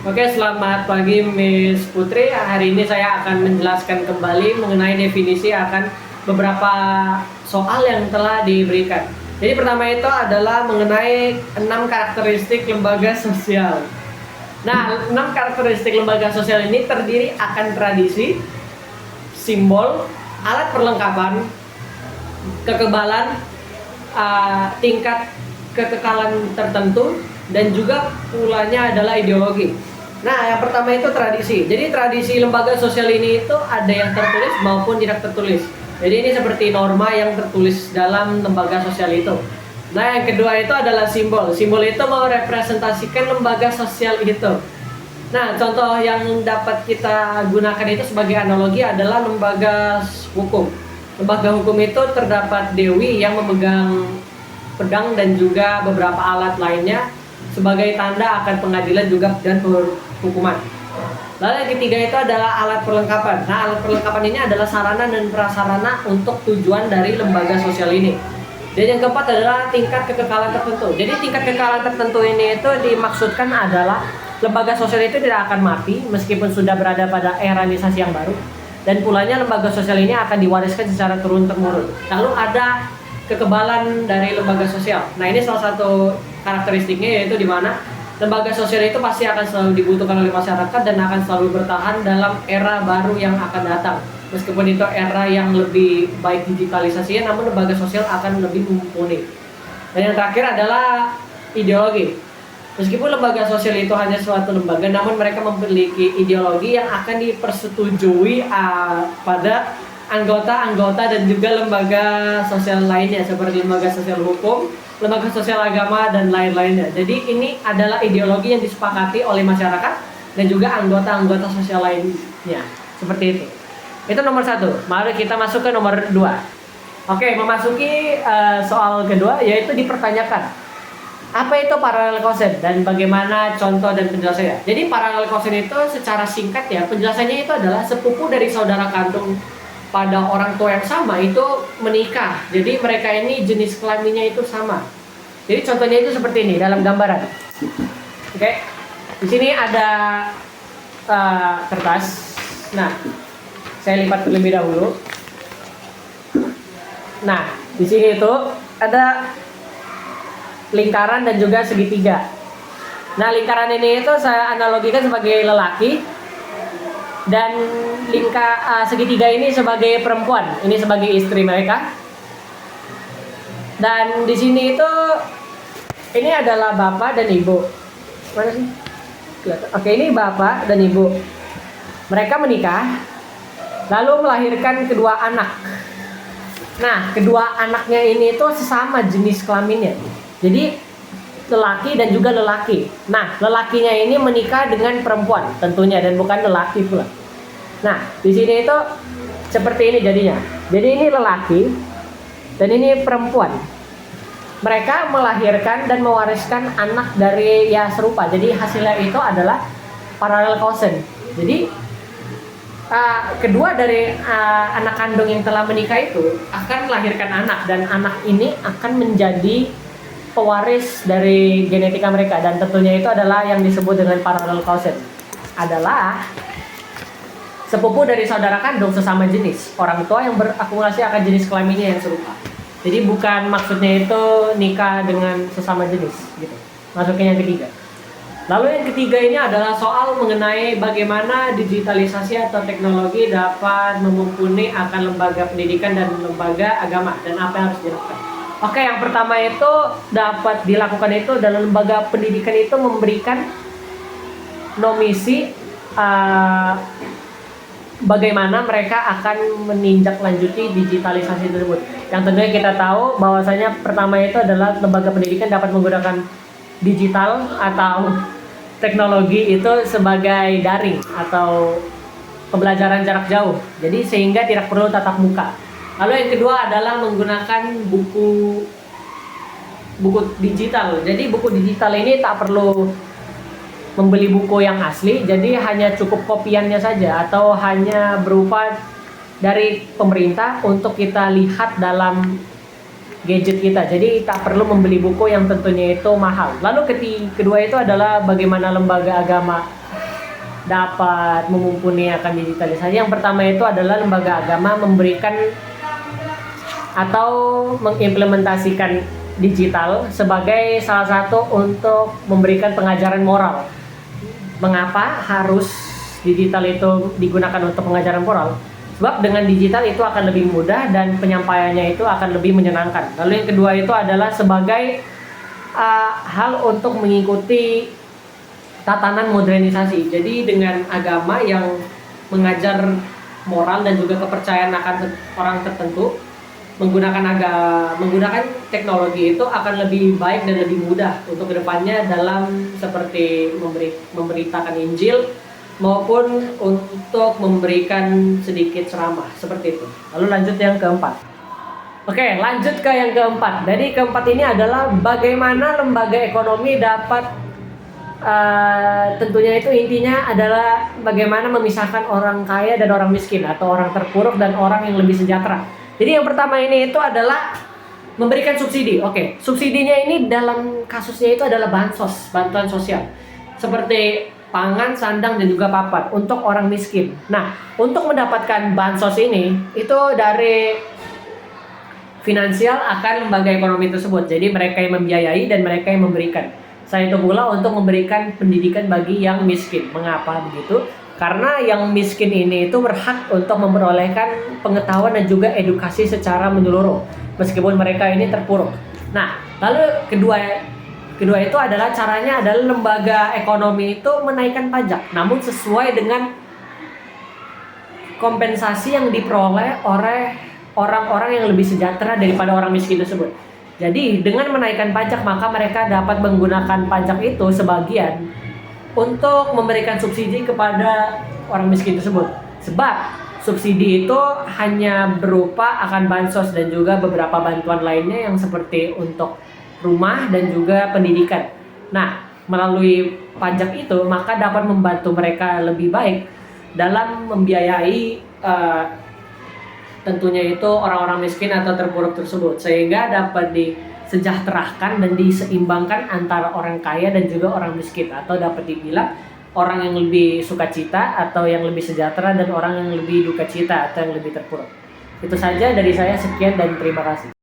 Oke, selamat pagi Miss Putri. Hari ini saya akan menjelaskan kembali mengenai definisi akan beberapa soal yang telah diberikan. Jadi pertama itu adalah mengenai 6 karakteristik lembaga sosial. Nah, 6 karakteristik lembaga sosial ini terdiri akan tradisi, simbol, alat perlengkapan, kekebalan, tingkat kekekalan tertentu, dan juga pulanya adalah ideologi. Nah, yang pertama itu tradisi. Jadi tradisi lembaga sosial ini itu ada yang tertulis maupun tidak tertulis. Jadi ini seperti norma yang tertulis dalam lembaga sosial itu. Nah, yang kedua itu adalah simbol. Simbol itu merepresentasikan lembaga sosial itu. Nah, contoh yang dapat kita gunakan itu sebagai analogi adalah lembaga hukum. Lembaga hukum itu terdapat dewi yang memegang pedang dan juga beberapa alat lainnya sebagai tanda akan pengadilan juga dan hukuman. Lalu yang ketiga itu adalah alat perlengkapan. Nah, alat perlengkapan ini adalah sarana dan prasarana untuk tujuan dari lembaga sosial ini. Dan yang keempat adalah tingkat kekekalan tertentu. Jadi tingkat kekekalan tertentu ini itu dimaksudkan adalah lembaga sosial itu tidak akan mati meskipun sudah berada pada eranisasi yang baru. Dan pulanya lembaga sosial ini akan diwariskan secara turun-temurun. Lalu ada kekebalan dari lembaga sosial. Nah, ini salah satu karakteristiknya, yaitu di mana lembaga sosial itu pasti akan selalu dibutuhkan oleh masyarakat dan akan selalu bertahan dalam era baru yang akan datang. Meskipun itu era yang lebih baik digitalisasinya, namun lembaga sosial akan lebih mumpuni. Dan yang terakhir adalah ideologi. Meskipun lembaga sosial itu hanya suatu lembaga, namun mereka memiliki ideologi yang akan dipersetujui pada anggota-anggota dan juga lembaga sosial lainnya seperti lembaga sosial hukum, lembaga sosial agama, dan lain-lainnya. Jadi ini adalah ideologi yang disepakati oleh masyarakat dan juga anggota-anggota sosial lainnya. Seperti itu. Itu nomor 1. Mari kita masuk ke nomor 2. Oke, memasuki soal kedua, yaitu dipertanyakan apa itu paralel kosen dan bagaimana contoh dan penjelasannya. Jadi paralel kosen itu secara singkat ya, penjelasannya itu adalah sepupu dari saudara kandung pada orang tua yang sama itu menikah. Jadi mereka ini jenis kelaminnya itu sama. Jadi contohnya itu seperti ini dalam gambaran. Oke. Di sini ada kertas. Nah, saya lipat terlebih dahulu. Nah, di sini itu ada lingkaran dan juga segitiga. Nah, lingkaran ini itu saya analogikan sebagai lelaki dan segitiga ini sebagai perempuan. Ini sebagai istri mereka. Dan di sini itu ini adalah bapak dan ibu. Mana sih? Oke, ini bapak dan ibu. Mereka menikah lalu melahirkan kedua anak. Nah, kedua anaknya ini itu sesama jenis kelaminnya. Jadi lelaki dan juga lelaki. Nah, lelakinya ini menikah dengan perempuan tentunya dan bukan lelaki pula. Nah, di sini itu seperti ini jadinya. Jadi ini lelaki dan ini perempuan. Mereka melahirkan dan mewariskan anak dari serupa. Jadi hasilnya itu adalah paralel kosen. Jadi kedua dari anak kandung yang telah menikah itu akan melahirkan anak, dan anak ini akan menjadi pewaris dari genetika mereka, dan tentunya itu adalah yang disebut dengan parallel causes, adalah sepupu dari saudara kandung sesama jenis orang tua yang berakumulasi akan jenis kelaminnya yang serupa. Jadi bukan maksudnya itu nikah dengan sesama jenis gitu. Masuknya yang ketiga. Lalu yang ketiga ini adalah soal mengenai bagaimana digitalisasi atau teknologi dapat memumpuni akan lembaga pendidikan dan lembaga agama dan apa yang harus dilakukan. Oke, yang pertama itu dapat dilakukan itu dalam lembaga pendidikan itu memberikan nomisi bagaimana mereka akan menindaklanjuti digitalisasi tersebut. Yang tentunya kita tahu bahwasanya pertama itu adalah lembaga pendidikan dapat menggunakan digital atau teknologi itu sebagai daring atau pembelajaran jarak jauh. Jadi sehingga tidak perlu tatap muka. Lalu yang kedua adalah menggunakan buku digital. Jadi buku digital ini tak perlu membeli buku yang asli, jadi hanya cukup kopiannya saja atau hanya berupa dari pemerintah untuk kita lihat dalam gadget kita. Jadi tak perlu membeli buku yang tentunya itu mahal. Lalu kedua itu adalah bagaimana lembaga agama dapat memumpuni akan digitalisasi. Yang pertama itu adalah lembaga agama memberikan atau mengimplementasikan digital sebagai salah satu untuk memberikan pengajaran moral. Mengapa harus digital itu digunakan untuk pengajaran moral? Sebab dengan digital itu akan lebih mudah dan penyampaiannya itu akan lebih menyenangkan. Lalu yang kedua itu adalah sebagai hal untuk mengikuti tatanan modernisasi. Jadi dengan agama yang mengajar moral dan juga kepercayaan akan orang tertentu, menggunakan teknologi itu akan lebih baik dan lebih mudah untuk kedepannya dalam seperti memberitakan Injil maupun untuk memberikan sedikit ceramah seperti itu. Lalu lanjut yang keempat. Oke, lanjut ke yang keempat. Jadi keempat ini adalah bagaimana lembaga ekonomi dapat tentunya itu intinya adalah bagaimana memisahkan orang kaya dan orang miskin atau orang terpuruk dan orang yang lebih sejahtera. Jadi yang pertama ini itu adalah memberikan subsidi. Oke, subsidinya ini dalam kasusnya itu adalah bantuan sosial. Seperti pangan, sandang, dan juga papan untuk orang miskin. Nah, untuk mendapatkan bansos ini itu dari finansial akan lembaga ekonomi tersebut. Jadi mereka yang membiayai dan mereka yang memberikan. Selain itu pula untuk memberikan pendidikan bagi yang miskin. Mengapa begitu? Karena yang miskin ini itu berhak untuk memperolehkan pengetahuan dan juga edukasi secara menyeluruh meskipun mereka ini terpuruk. Nah, lalu kedua itu adalah caranya adalah lembaga ekonomi itu menaikkan pajak, namun sesuai dengan kompensasi yang diperoleh oleh orang-orang yang lebih sejahtera daripada orang miskin tersebut. Jadi dengan menaikkan pajak maka mereka dapat menggunakan pajak itu sebagian untuk memberikan subsidi kepada orang miskin tersebut. Sebab subsidi itu hanya berupa akan bansos dan juga beberapa bantuan lainnya yang seperti untuk rumah dan juga pendidikan. Nah, melalui pajak itu maka dapat membantu mereka lebih baik dalam membiayai tentunya itu orang-orang miskin atau terpuruk tersebut, sehingga dapat disejahterakan dan diseimbangkan antara orang kaya dan juga orang miskin, atau dapat dibilang orang yang lebih sukacita atau yang lebih sejahtera dan orang yang lebih duka cita atau yang lebih terpuruk. Itu saja dari saya, sekian dan terima kasih.